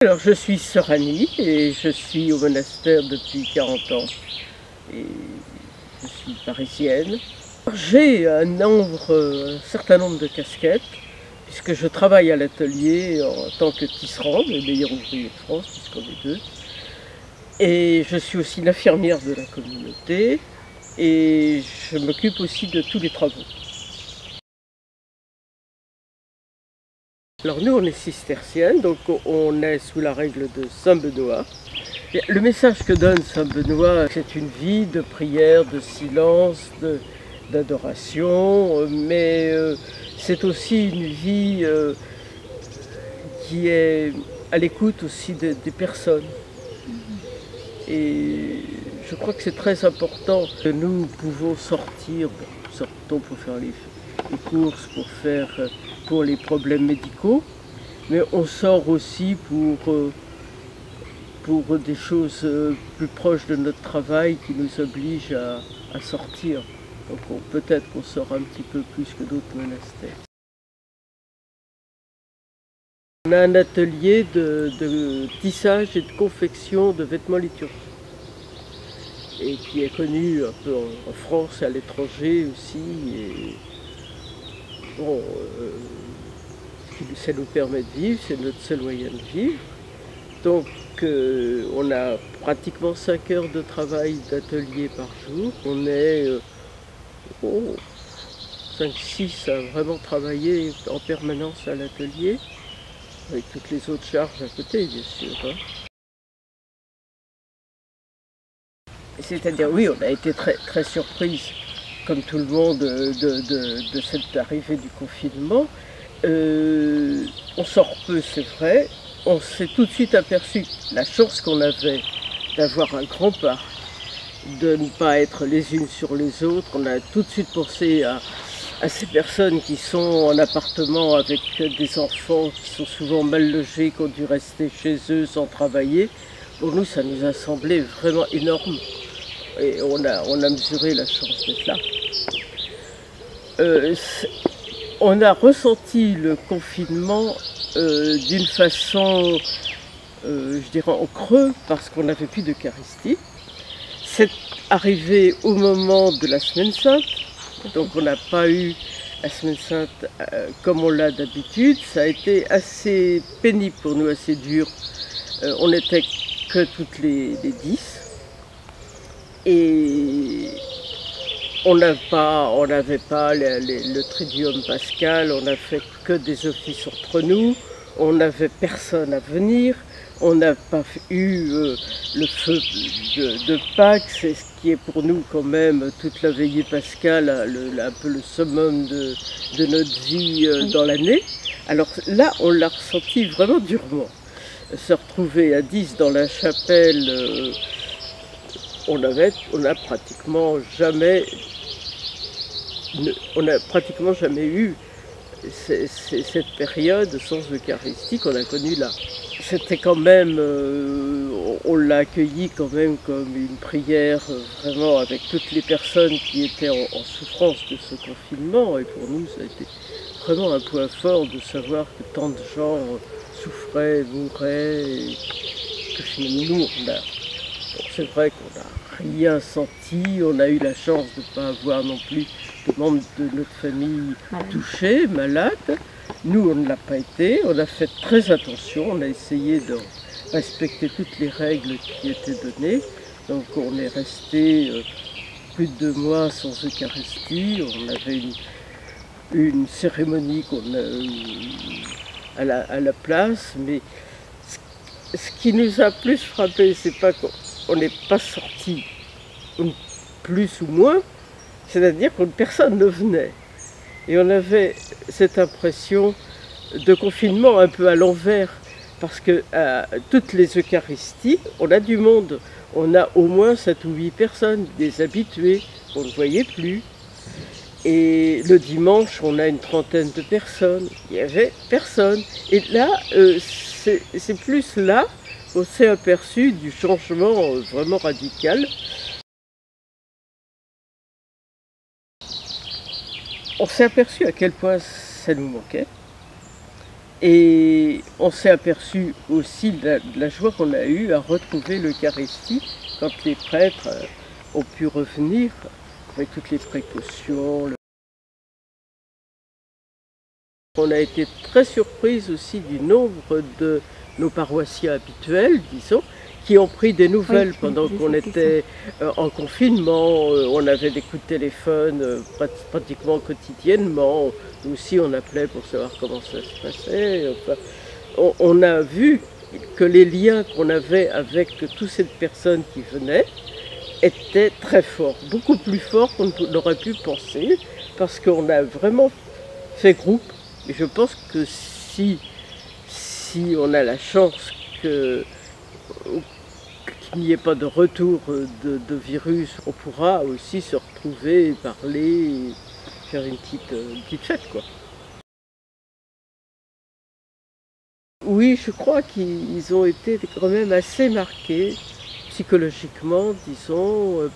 Alors je suis sœur Annie et je suis au monastère depuis 40 ans et je suis parisienne. J'ai un certain nombre de casquettes puisque je travaille à l'atelier en tant que tisserand, le meilleur ouvrier de France puisqu'on est deux. Et je suis aussi l'infirmière de la communauté et je m'occupe aussi de tous les travaux. Alors nous on est cisterciennes, donc on est sous la règle de Saint Benoît. Le message que donne Saint Benoît, c'est une vie de prière, de silence, d'adoration, mais c'est aussi une vie qui est à l'écoute aussi des personnes. Et je crois que c'est très important que nous pouvons sortir, sortons pour faire les courses, pour les problèmes médicaux, mais on sort aussi pour des choses plus proches de notre travail qui nous obligent à sortir. Donc peut-être qu'on sort un petit peu plus que d'autres monastères. On a un atelier de tissage et de confection de vêtements liturgiques et qui est connu un peu en France et à l'étranger aussi. Et bon, ça nous permet de vivre, c'est notre seul moyen de vivre. Donc on a pratiquement 5 heures de travail d'atelier par jour. On est 5-6 à vraiment travailler en permanence à l'atelier, avec toutes les autres charges à côté bien sûr. Hein. C'est-à-dire oui, on a été très surprise, comme tout le monde, de cette arrivée du confinement. On sort peu, c'est vrai. On s'est tout de suite aperçu la chance qu'on avait d'avoir un grand parc, de ne pas être les unes sur les autres. On a tout de suite pensé à ces personnes qui sont en appartement avec des enfants qui sont souvent mal logés, qui ont dû rester chez eux sans travailler. Pour nous, ça nous a semblé vraiment énorme. Et on a mesuré la chance d'être là. On a ressenti le confinement d'une façon, je dirais en creux, parce qu'on n'avait plus d'Eucharistie. C'est arrivé au moment de la Semaine Sainte, donc on n'a pas eu la Semaine Sainte comme on l'a d'habitude. Ça a été assez pénible pour nous, assez dur. On n'était que toutes les 10. Et on n'avait pas le Triduum pascal, on n'a fait que des offices entre nous, on n'avait personne à venir, on n'a pas eu le feu de Pâques, c'est ce qui est pour nous quand même toute la veillée pascale, un peu le summum de notre vie dans l'année. Alors là, on l'a ressenti vraiment durement. Se retrouver à 10 dans la chapelle, on n'a pratiquement jamais eu cette période sans Eucharistie qu'on a connue là. C'était quand même, on l'a accueilli quand même comme une prière vraiment avec toutes les personnes qui étaient en souffrance de ce confinement. Et pour nous, ça a été vraiment un point fort de savoir que tant de gens souffraient, mouraient, et que finalement nous, c'est vrai qu'on n'a rien senti, on a eu la chance de ne pas avoir non plus de membres de notre famille touchés, malades. Nous, on ne l'a pas été, on a fait très attention, on a essayé de respecter toutes les règles qui étaient données. Donc on est resté plus de 2 mois sans Eucharistie, on avait une cérémonie à la place, mais ce qui nous a plus frappé, c'est pas qu'on n'est pas sorti plus ou moins, c'est-à-dire que personne ne venait. Et on avait cette impression de confinement un peu à l'envers, parce que à toutes les Eucharisties, on a du monde. On a au moins 7 ou 8 personnes, des habitués, on ne voyait plus. Et le dimanche, on a une trentaine de personnes. Il n'y avait personne. Et là, c'est plus là qu'on s'est aperçu du changement vraiment radical. On s'est aperçu à quel point ça nous manquait. Et on s'est aperçu aussi de la joie qu'on a eue à retrouver l'Eucharistie quand les prêtres ont pu revenir avec toutes les précautions. On a été très surprise aussi du nombre de nos paroissiens habituels, disons, qui ont pris des nouvelles pendant qu'on était en confinement. On avait des coups de téléphone pratiquement quotidiennement. Nous aussi, on appelait pour savoir comment ça se passait. Enfin, on a vu que les liens qu'on avait avec toutes ces personnes qui venaient étaient très forts, beaucoup plus forts qu'on n'aurait pu penser, parce qu'on a vraiment fait groupe. Et je pense que si on a la chance qu'il n'y ait pas de retour de virus, on pourra aussi se retrouver, parler, faire une petite fête, quoi. Oui, je crois qu'ils ont été quand même assez marqués psychologiquement, disons,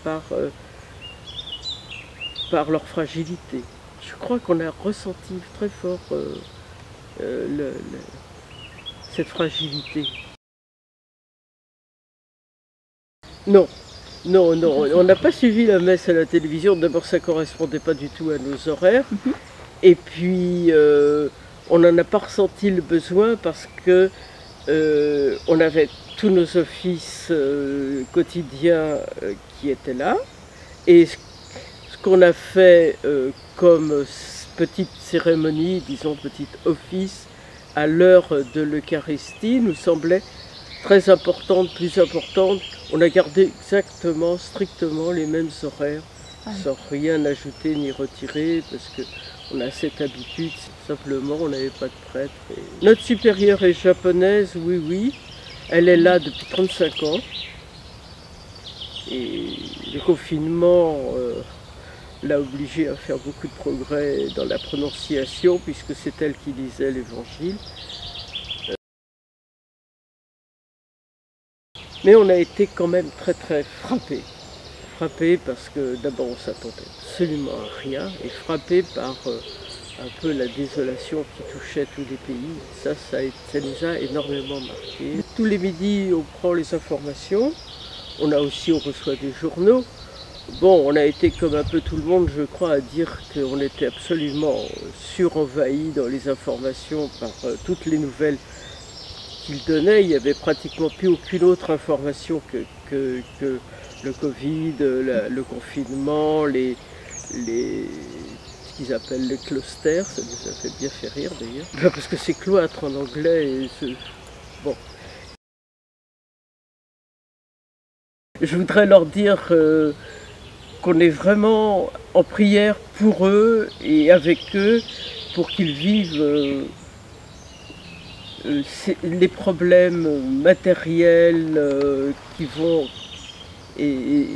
par leur fragilité. Je crois qu'on a ressenti très fort cette fragilité. Non, on n'a pas suivi la messe à la télévision. D'abord, ça ne correspondait pas du tout à nos horaires. Et puis, on n'en a pas ressenti le besoin parce que on avait tous nos offices quotidiens qui étaient là. Et ce qu'on a fait comme petite cérémonie, disons petit office, à l'heure de l'Eucharistie, nous semblait très importante, plus importante. On a gardé exactement, strictement les mêmes horaires, sans rien ajouter ni retirer, parce qu'on a cette habitude, simplement, on n'avait pas de prêtre. Et notre supérieure est japonaise, oui, elle est là depuis 35 ans. Et le confinement l'a obligée à faire beaucoup de progrès dans la prononciation, puisque c'est elle qui lisait l'Évangile. Mais on a été quand même très frappés. Frappés parce que d'abord on s'attendait absolument à rien, et frappés par un peu la désolation qui touchait tous les pays. Ça nous a énormément marqué. Tous les midis on prend les informations, on reçoit des journaux. Bon, on a été comme un peu tout le monde, je crois, à dire qu'on était absolument surenvahi dans les informations par toutes les nouvelles qu'il donnait. Il n'y avait pratiquement plus aucune autre information que le Covid, le confinement, ce qu'ils appellent les clusters. Ça nous a fait bien faire rire d'ailleurs. Parce que c'est cloître en anglais. Bon. Je voudrais leur dire qu'on est vraiment en prière pour eux et avec eux, pour qu'ils vivent les problèmes matériels qui vont, et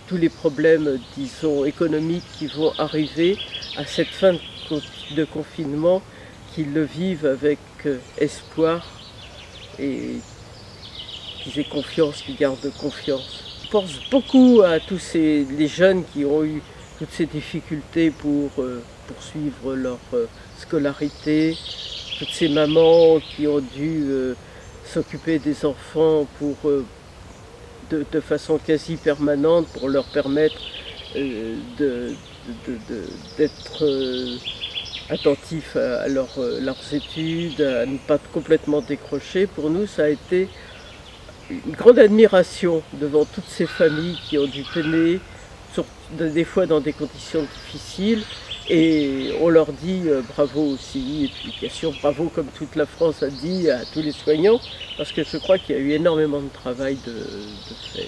tous les problèmes, disons, économiques qui vont arriver à cette fin de confinement, qu'ils le vivent avec espoir et qu'ils aient confiance, qu'ils gardent confiance. Je pense beaucoup à tous les jeunes qui ont eu toutes ces difficultés pour poursuivre leur scolarité, toutes ces mamans qui ont dû s'occuper des enfants de façon quasi permanente pour leur permettre d'être attentifs à leurs études, à ne pas complètement décrocher. Pour nous, ça a été une grande admiration devant toutes ces familles qui ont dû peiner, des fois dans des conditions difficiles, et on leur dit bravo aussi, et puis bien sûr bravo comme toute la France a dit à tous les soignants, parce que je crois qu'il y a eu énormément de travail de fait.